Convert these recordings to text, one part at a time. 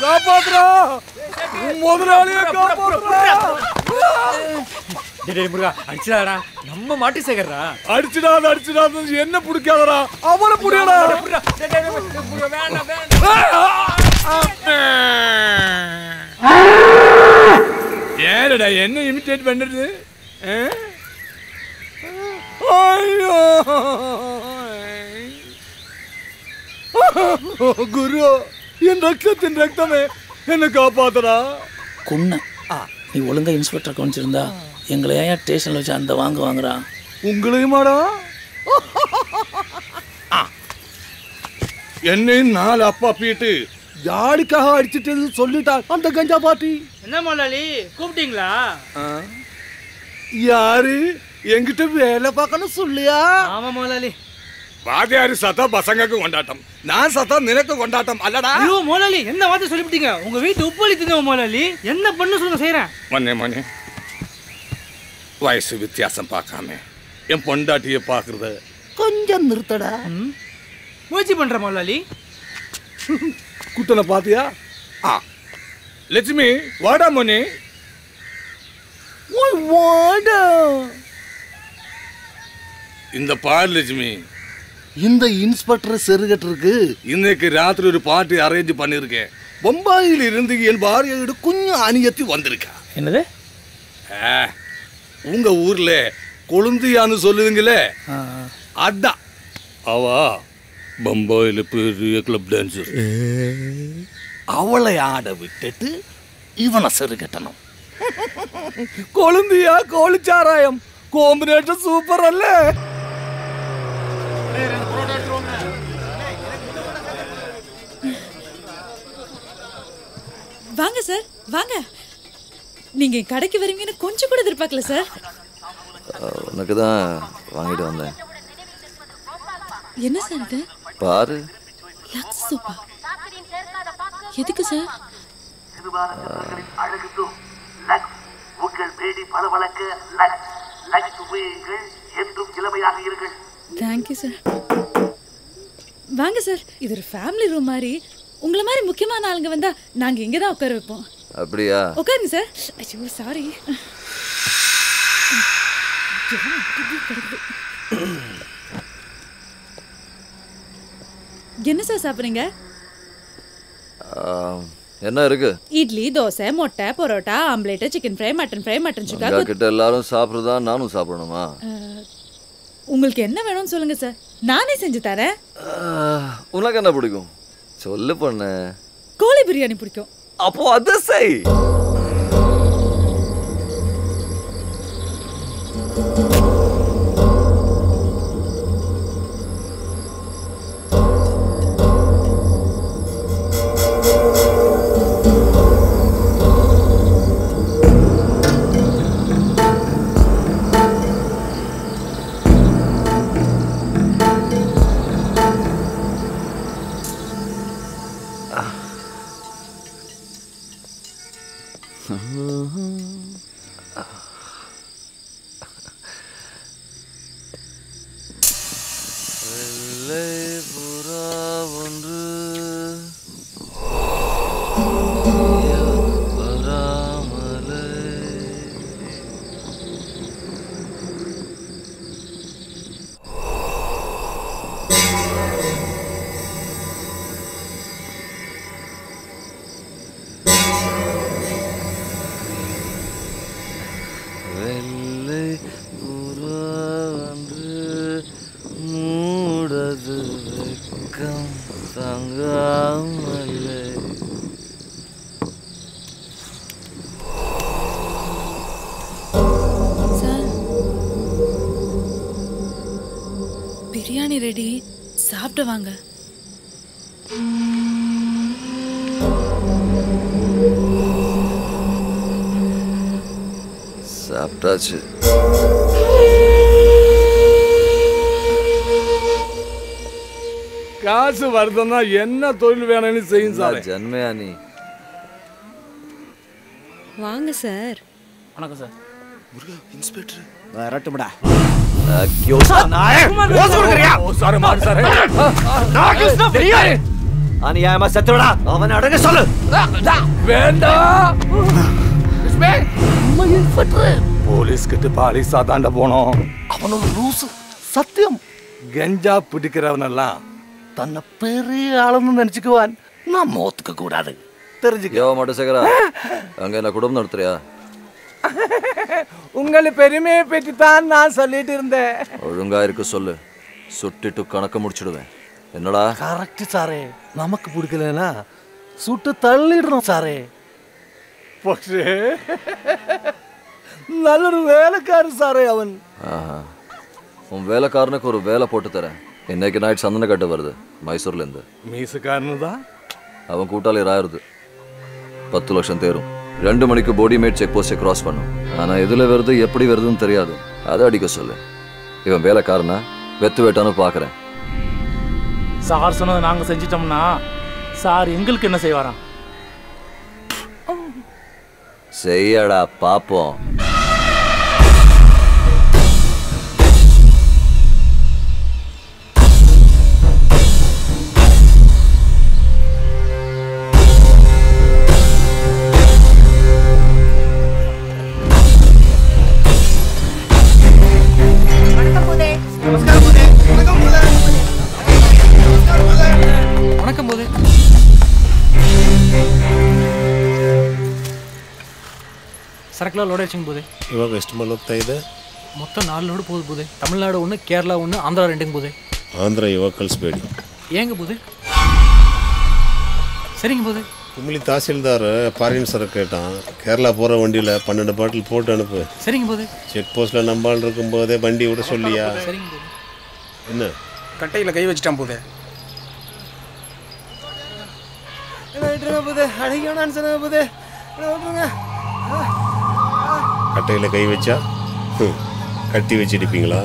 காப்பாத்துறா முதலாளியை காப்பாத்துறா. முருகா அடிச்சுடாடா, நம்ம மாட்டி சேகர்றா. அடிச்சுடாது என்ன பிடிக்காதடா, அவனை புடியடா. ஏடா என்ன இமிட்டேட் பண்றது? ஐயோ குரு, என் ரத்தத்தின் ரத்தமே என்ன காப்பாத்தடா. குன்ன நீ ஒழுங்கா இன்ஸ்பெக்டர் கவனிச்சிருந்தா எங்களை ஏன் ஸ்டேஷன்ல வச்சு அந்த வாங்குறான்? உங்களையுமாடா? என்னையும் 4 அப்பா பீட்டு யாருக்காக அடிச்சுட்டு சொல்லிட்டா அந்த கஞ்சா பாட்டி. என்ன முதலாளி கூப்பிட்டீங்களா? யாரு என்கிட்ட வேலை பார்க்கணும் சொல்லியா? ஆமா முதலாளி. வாதியாரு சத்தா பசங்களுக்கு கொண்டாட்டம், நான் சத்தா நினைக்க கொண்டாட்டம் அல்லடா. ஐயோ முதலாளி என்ன வார்த்தை சொல்லிவிட்டீங்க? உங்க வீட்டு உப்பளி தின்னுவோம் முதலாளி. என்ன பண்ண சொல்லுங்க செய்யறேன். மொன்னே வயசு வித்தியாசம் பார்க்காம என் பொண்டாட்டிய பாக்குறத கொஞ்சம் நிறுத்தடா. முயற்சி பண்ற முதலாளி. குட்டனை பாத்தியா? லட்சுமி வாடா மொனி, வாடா. இந்த பார் லட்சுமி, இந்த இன்ஸ்பெக்டர் செருகட்டிருக்கு இன்னைக்கு ராத்திரி ஒரு பார்ட்டி அரேஞ்ச் பண்ணிருக்கேன். பம்பாயில் இருந்து என் பாரியோட கொஞ்சம் அணியத்தி வந்திருக்கா. என்னது? உங்க ஊர்ல கொழுந்தியான்னு சொல்லுவீங்களே, அதான் அவ பம்பாயில பெரிய கிளப் டான்சர். அவளை ஆட விட்டுட்டு இவனை செருகட்டணும். கொழுந்தியா கோழிச்சாராயம் காம்பினேஷன் சூப்பர் அல்ல? வாங்க சார் வாங்க. நீங்க கடைக்கு வருவீங்கன்னு கொஞ்சம் கூட எதிர்பார்க்கல சார். உனக்கு தான் வாங்கிட்டு வந்தேன். என்ன சார் இது? பாரு. லக்ஸ் சூப்பா. எதுக்கு சார்? Thank you sir. வாங்க சார், இது ஒரு ஃபேமிலி ரூம் மாதிரி. உங்களை மாதிரி முக்கியமான ஆளுங்க வந்தா நாங்க இங்க தான் உட்கார வைப்போம். அப்படியா? உட்காருங்க சார். ஐயோ சாரி. என்ன சார் சாப்பிடுறீங்க? என்ன இருக்கு? இட்லி, தோசை, முட்டை, parotta, omelette, chicken fry, mutton fry, mutton sukka. கிட்ட எல்லாரும் சாப்பிடுறதா நானும் சாப்பிடணுமா? உங்களுக்கு என்ன வேணும்னு சொல்லுங்க சார், நானே செஞ்சு தரேன். உனக்கு என்ன பிடிக்கும் சொல்லு பொண்ணு. கோழி பிரியாணி பிடிக்கும். அப்போ அது செய். பிரியாணி ரெடி, சாப்பிட்டு வாங்க. சாப்பிட்டாச்சு. காசு வருதுன்னா என்ன தொழில் வேணும்னு செய்யும் சார். ஜன்மையா நீ? வாங்க சார். வணக்கம் சார். முருகா இன்ஸ்பெக்டர் வரட்டும்டா. அநியாயமா செத்துடா. அவன் அடங்க சொல்லு. வேண்டாம். போலீஸ் கிட்ட பாலிசா தாண்ட போனோம். அவன் ஒரு லூசு. சத்தியம். கஞ்சா பிடிக்கிறவனெல்லாம் தன்னை பெரிய ஆளுன்னு நினைச்சுக்குவான். நான் மோத்துக்க கூடாது தெரிஞ்சுக்க. யோ மட்டசேகரா, அங்க என்ன குடும்பம் நடத்துறியா? உங்களை பெருமையை பற்றி தான் நான் சொல்லிட்டு இருந்தேன். ஒழுங்கா இருக்க சொல்லு, சுட்டிட்டு கணக்க முடிச்சிடுவேன். என்னடா? கரெக்ட் சாரே. நமக்கு பிடிக்கலன்னா சுட்டு தள்ளிடுறோம் சாரே. പക്ഷേ നല്ലൊരു വേലക്കാരൻ സാറേ അവൻ. உன் வேலைக்காரனுக்கு ஒரு வேலை போட்டு தரேன். இன்னைக்கு நைட் சந்தன கட்டு வருது மைசூர்லேருந்து. மீசுக்காரனுதா? அவன் கூட்டாளி ராயிருது. 10 லட்சம் தேரும். 2 மணிக்கு போடிமேட் செக் போஸ்டை கிராஸ் பண்ணும். ஆனால் எதில் வருது எப்படி வருதுன்னு தெரியாது. அதை அடிக்க சொல்லு. இவன் வேலைக்காரனா வெத்து வேட்டான்னு பார்க்குறேன். சார் சொன்னதை நாங்கள் செஞ்சிட்டோம்னா சார் எங்களுக்கு என்ன செய்வாராம்? செய்யடா பாப்போம். வணக்கம் போதே. ಸರಕಲ್ಲ ಲೋಡ್ ಹೆಚ್ಚಿಂಗ್ ಬೋದೆ. ಇವಾಗ ಎಷ್ಟು ಮಾಲ್ ಹೋಗ್ತಾ ಇದೆ? ಮೊತ್ತ 4 ಲೋಡ್ ಹೋದ್ ಬೋದೆ. ತಮಿಳ್ನಾಡು 1, ಕೇರಳ 1, ಆಂಧ್ರ 2 ಬೋದೆ. ಆಂಧ್ರ ಇವಾಗ ಕಳಿಸ್ಬೇಡಿ. ಹೆಂಗೆ ಬೋದೆ? சரிங்க போதே. குமிளி தாசில்தார் ஃபாரின் சரக்கு கேட்டான். கேரளா போகிற வண்டியில் 12 பாட்டில் போட்டு அனுப்பு. சரிங்க போதே. செக் போஸ்ட்டில் நம்பால் இருக்கும்போதே வண்டி விட சொல்லியா? சரிங்க போதே. என்ன கட்டையில் கை வச்சுட்டான் போதே. கட்டையில் கை வச்சா கட்டி வச்சிருப்பீங்களா?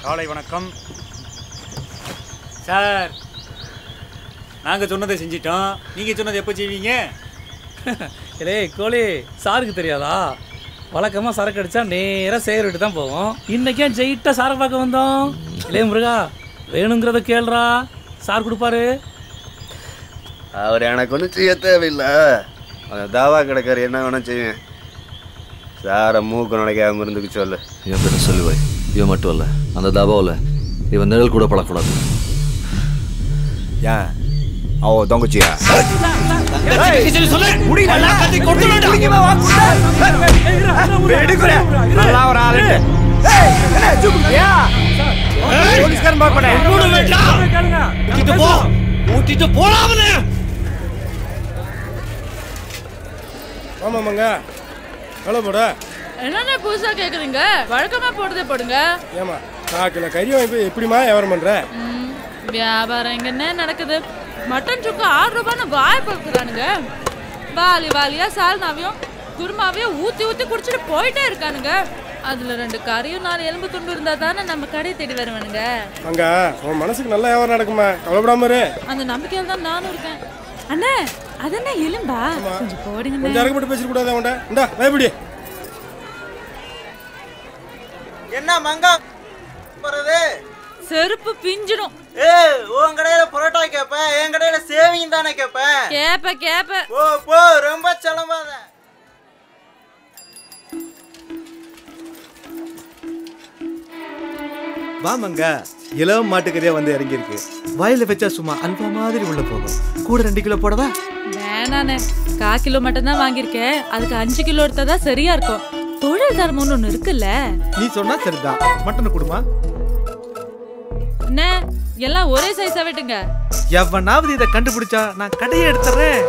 காலை வணக்கம் சார். நாங்கள் சொன்னதை செஞ்சிட்டோம். நீங்கள் சொன்னதை எப்போ செய்வீங்க? இல்லை கோழி, சாருக்கு தெரியாதா? வழக்கமாக சரக்கு அடித்தா நேராக சேகர் விட்டு தான் போவோம். இன்றைக்கே ஜெயிட்டாக சாரை பார்க்க வந்தோம். இல்லையே முருகா, வேணுங்கிறத கேள்றா, சார் கொடுப்பாரு. அவர் எனக்கு ஒன்றும் செய்ய தேவையில்லை. அந்த தாவா கிடக்காரு, என்ன வேணால் செய்வேன். சாரை மூக்கு நுழைக்காம இருந்துக்கு சொல்லு. என் கிட்ட சொல்லுவாய். இவன் மட்டும் இல்லை, அந்த தாபாவில் இவன் நிழல் கூட பழக்கூடாது. ஏன் அவ தங்கச்சியா? ஆமாமாங்க, எவ்வளோ போட? என்னென்ன புதுசா கேக்குறீங்க? வழக்கமா போடுறதே போடுங்க. ஏமா 4 கிலோ கறி வாங்கி எப்படிமா வியாபாரம் பண்ற? வியாபாரம் எங்கன்னே நடக்குது. மட்டன் சுக்கா 6 ரூபான்னு வாய் பழுக்கிறானுங்க. வாலி வாலியா சால்னாவையும் குருமாவையும் ஊத்தி ஊத்தி குடிச்சிட்டு போயிட்டே இருக்கானுங்க. அதுல 2 கறியும் 4 எலும்பு துண்டு இருந்தா தானே நம்ம கடையை தேடி வருவானுங்க. அங்க உன் மனசுக்கு நல்ல வியாபாரம் நடக்குமா, கவலைப்படாம இரு. அந்த நம்பிக்கையில தான் நானும் இருக்கேன். அண்ணே, அதென்ன எலும்பா? கொஞ்சம் போடுங்க. கொஞ்சம் அறக்கப்பட்டு பேசிட கூடாது அவன்கிட்ட. இந்தா பயப்படி. என்ன மங்கா போறது? செருப்பு பிஞ்சிடும். உன் கடையில பரோட்டா கேப்பேன், என் கடையில சேவிங் தானே கேப்பேன். கேப்ப போ போ, ரொம்ப செலவாத. வாமங்க, இளம் மாட்டுக்கறியா வந்து இறங்கியிருக்கு. வாயில வச்சா சும்மா அல்வா மாதிரி உள்ள போகும். கூட 2 கிலோ போடவா? வேணாண்ணே, 1/4 கிலோ மட்டும் தான் வாங்கியிருக்கேன். அதுக்கு 5 கிலோ எடுத்தா சரியா இருக்கும். தொழில் தர்மம்னு ஒண்ணு இருக்குல்ல. நீ சொன்னா சரிதான். மட்டன் கொடுமா? அண்ணே, எல்லாம் ஒரே சைஸா வெட்டுங்க. எவனாவது இதை கண்டுபிடிச்சா நான் கடையை எடுத்துறேன்.